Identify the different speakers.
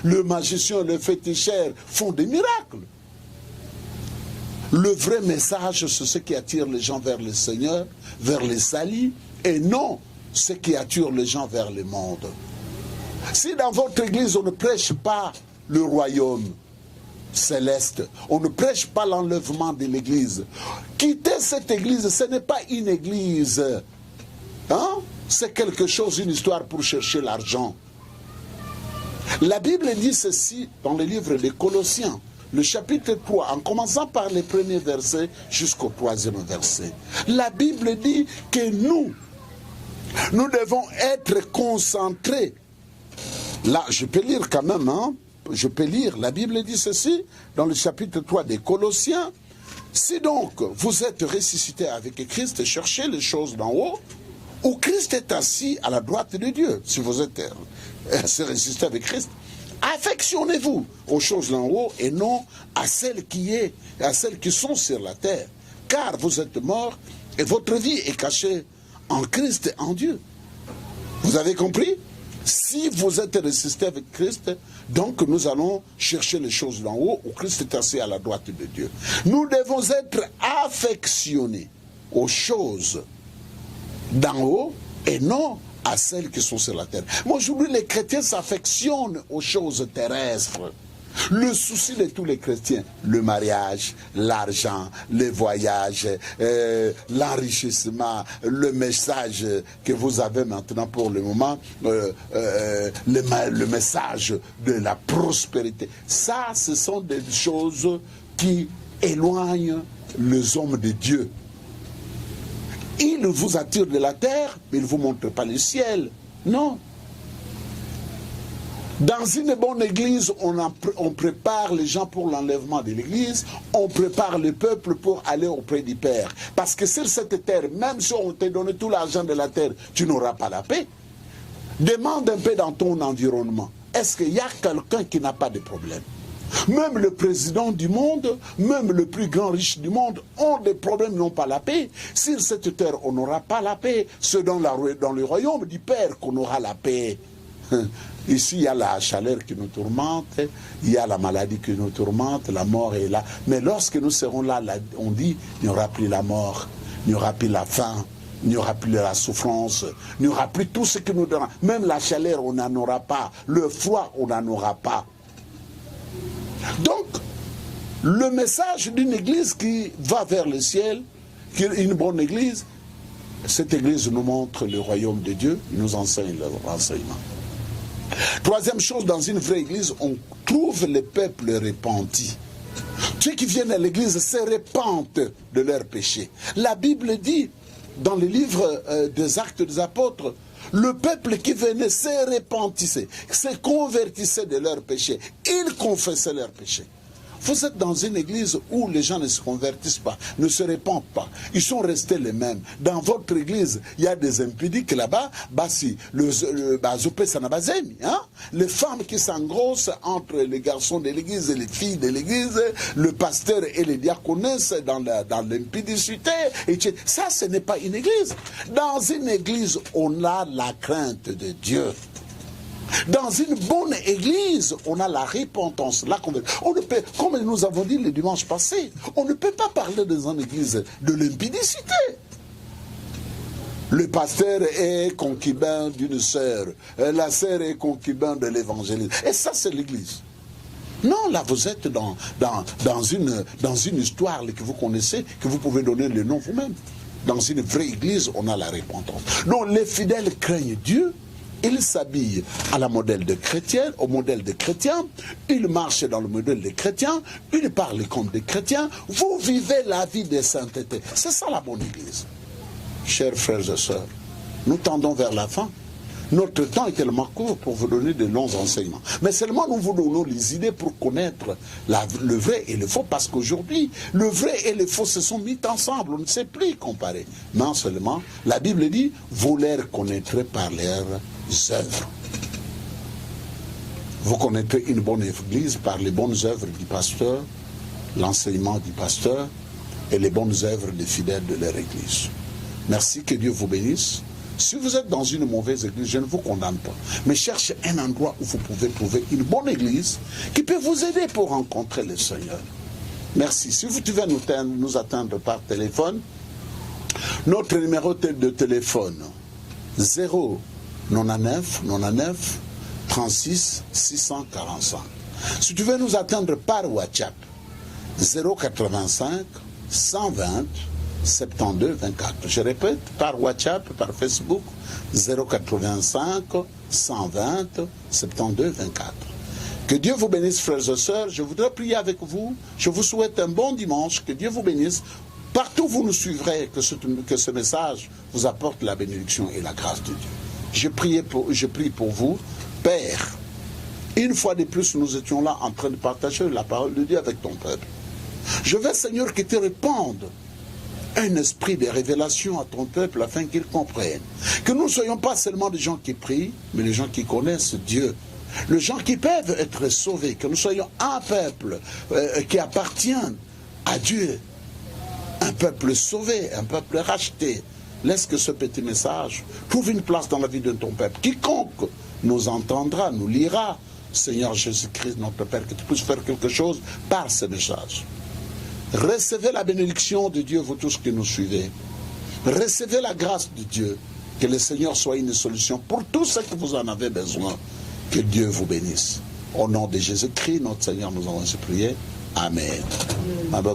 Speaker 1: Le magicien, le féticheur font des miracles. Le vrai message, c'est ce qui attire les gens vers le Seigneur, vers les salis, et non ce qui attire les gens vers le monde. Si dans votre église, on ne prêche pas le royaume céleste, on ne prêche pas l'enlèvement de l'église, quittez cette église, ce n'est pas une église. Hein? C'est quelque chose, une histoire pour chercher l'argent. La Bible dit ceci dans le livre des Colossiens, le chapitre 3, en commençant par les premiers versets jusqu'au 3e verset. La Bible dit que nous devons être concentrés. Là, je peux lire quand même, hein? Je peux lire. La Bible dit ceci, dans le chapitre 3 des Colossiens. Si donc vous êtes ressuscités avec Christ, cherchez les choses d'en haut, où Christ est assis à la droite de Dieu. Si vous êtes ressuscités avec Christ, affectionnez-vous aux choses d'en haut et non à celles qui sont sur la terre. Car vous êtes morts et votre vie est cachée en Christ et en Dieu. Vous avez compris? Si vous êtes ressuscité avec Christ, donc nous allons chercher les choses d'en haut où Christ est assis à la droite de Dieu. Nous devons être affectionnés aux choses d'en haut et non à celles qui sont sur la terre. Moi, aujourd'hui, les chrétiens s'affectionnent aux choses terrestres. Le souci de tous les chrétiens, le mariage, l'argent, les voyages, l'enrichissement, le message que vous avez maintenant pour le moment, le message de la prospérité. Ça, ce sont des choses qui éloignent les hommes de Dieu. Ils vous attirent de la terre, mais ils ne vous montrent pas le ciel. Non. Dans une bonne église, on prépare les gens pour l'enlèvement de l'église, on prépare le peuple pour aller auprès du Père. Parce que sur cette terre, même si on te donne tout l'argent de la terre, tu n'auras pas la paix. Demande un peu dans ton environnement. Est-ce qu'il y a quelqu'un qui n'a pas de problème? Même le président du monde, même le plus grand riche du monde ont des problèmes, n'ont pas la paix. Sur cette terre, on n'aura pas la paix. C'est dans le royaume du Père qu'on aura la paix. Ici, il y a la chaleur qui nous tourmente, il y a la maladie qui nous tourmente, la mort est là. Mais lorsque nous serons là, on dit, il n'y aura plus la mort, il n'y aura plus la faim, il n'y aura plus la souffrance, il n'y aura plus tout ce que nous donnons. Même la chaleur, on n'en aura pas. Le froid, on n'en aura pas. Donc, le message d'une église qui va vers le ciel, qui est une bonne église, cette église nous montre le royaume de Dieu, il nous enseigne le renseignement. Troisième chose, dans une vraie église, on trouve les peuples repentis. Ceux qui viennent à l'église se repentent de leurs péchés. La Bible dit, dans le livre des Actes des Apôtres, le peuple qui venait se repentissait, se convertissait de leurs péchés. Ils confessaient leurs péchés. Vous êtes dans une église où les gens ne se convertissent pas, ne se répandent pas. Ils sont restés les mêmes. Dans votre église, il y a des impudiques là-bas. Les femmes qui s'engrossent entre les garçons de l'église et les filles de l'église, le pasteur et les diaconesses dans l'impudicité. Ça, ce n'est pas une église. Dans une église, on a la crainte de Dieu. Dans une bonne église, on a la repentance, la conversion. On ne peut, comme nous avons dit le dimanche passé, on ne peut pas parler dans une église de l'impudicité. Le pasteur est concubin d'une sœur, la sœur est concubin de l'évangéliste. Et ça, c'est l'église. Non, là, vous êtes dans une histoire que vous connaissez, que vous pouvez donner le nom vous-même. Dans une vraie église, on a la repentance. Donc, les fidèles craignent Dieu. Ils s'habillent à la modèle de chrétien, au modèle de chrétien, ils marchent dans le modèle des chrétiens, ils parlent comme des chrétiens, vous vivez la vie de sainteté. C'est ça la bonne église. Chers frères et sœurs, nous tendons vers la fin. Notre temps est tellement court pour vous donner de longs enseignements. Mais seulement nous vous donnons les idées pour connaître le vrai et le faux, parce qu'aujourd'hui, le vrai et le faux se sont mis ensemble, on ne sait plus y comparer. Mais seulement, la Bible dit, vous les connaîtrez par leurs œuvres. Vous connaîtrez une bonne église par les bonnes œuvres du pasteur, l'enseignement du pasteur et les bonnes œuvres des fidèles de leur église. Merci, que Dieu vous bénisse. Si vous êtes dans une mauvaise église, je ne vous condamne pas. Mais cherchez un endroit où vous pouvez trouver une bonne église qui peut vous aider pour rencontrer le Seigneur. Merci. Si vous pouvez nous atteindre par téléphone, notre numéro de téléphone 099 99 36 645. Si tu veux nous atteindre par WhatsApp, 085 120 72 24. Je répète, par WhatsApp, par Facebook, 085 120 72 24. Que Dieu vous bénisse, frères et sœurs. Je voudrais prier avec vous. Je vous souhaite un bon dimanche. Que Dieu vous bénisse. Partout où vous nous suivrez, que ce message vous apporte la bénédiction et la grâce de Dieu. Je prie pour vous, Père. Une fois de plus, nous étions là en train de partager la parole de Dieu avec ton peuple. Je veux, Seigneur, que tu répandes un esprit de révélation à ton peuple afin qu'il comprenne. Que nous ne soyons pas seulement des gens qui prient, mais des gens qui connaissent Dieu. Les gens qui peuvent être sauvés. Que nous soyons un peuple qui appartient à Dieu. Un peuple sauvé, un peuple racheté. Laisse que ce petit message trouve une place dans la vie de ton peuple. Quiconque nous entendra, nous lira, Seigneur Jésus-Christ, notre Père, que tu puisses faire quelque chose par ce message. Recevez la bénédiction de Dieu, vous tous qui nous suivez. Recevez la grâce de Dieu. Que le Seigneur soit une solution pour tout ce que vous en avez besoin. Que Dieu vous bénisse. Au nom de Jésus-Christ, notre Seigneur, nous avons ainsi prié. Amen. Amen.